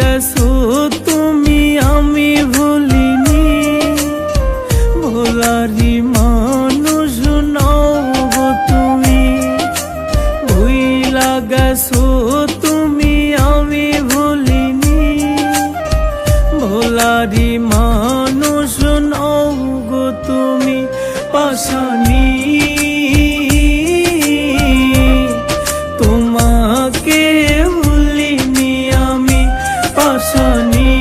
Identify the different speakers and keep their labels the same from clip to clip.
Speaker 1: গেছো তুমি আমি ভুলিনি, ভোলারি মানুষ নও গো তুমি। ভুইলা গেছো তুমি আমি ভুলিনি, ভোলারি মানুষ নও গো তুমি। পাশানি তোমাকে ভুলিনি আমি, পাশানি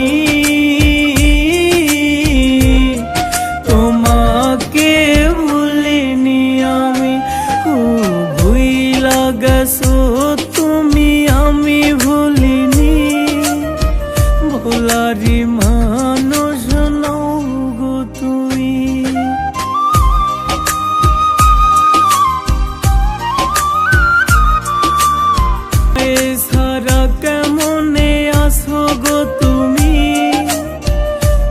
Speaker 1: তোমাকে ভুলিনি আমি। ভুইলা গেছো তুমি আমি ভুলিনি, ভোলারি মানুষ নও গো তুমি। সারা কেমনে আছো গো তুমি,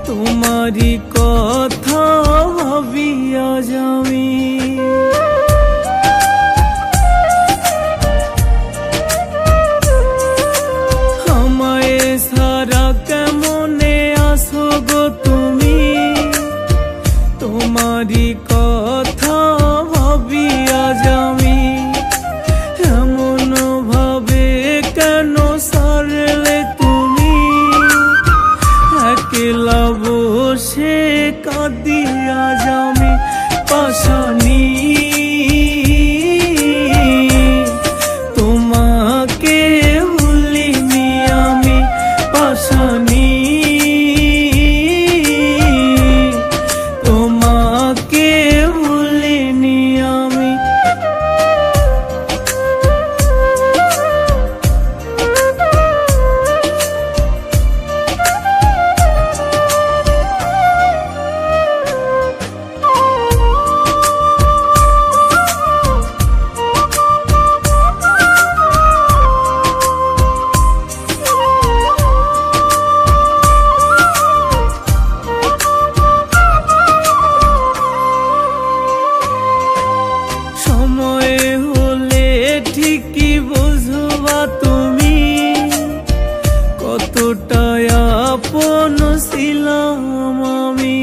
Speaker 1: তোমারি কথা ভাবিয়া যামি। আমায় সারা কেমনে আছো গো তুমি, তোমারি কথা ভাবিয়া যামি। এমন ভাবে কেন সারলে তুমি, একলা বসে কাঁদিয়া যামি। পাশানি তোমাকে ভুলিনি আমি, পাশানি তোমাকে ভুলিনি আমি। সময় হলে ঠিকই বুঝবা তুমি, কতটা আপন ছিলাম আমি।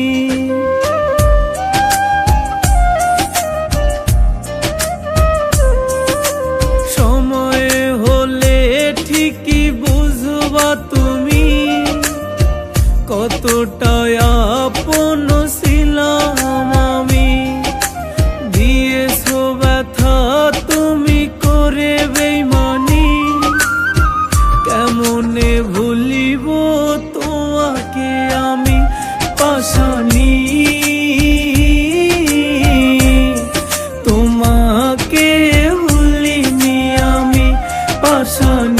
Speaker 1: সময় হলে ঠিকই বুঝবা তুমি, কতটা আপন ছিলাম আমি। দিয়েছো ব্যথা তুমি করে বেইমানি, কেমনে ভুলিব তোমাকে আমি। পাশানি তোমাকে ভুলিনি আমি, পাশানি।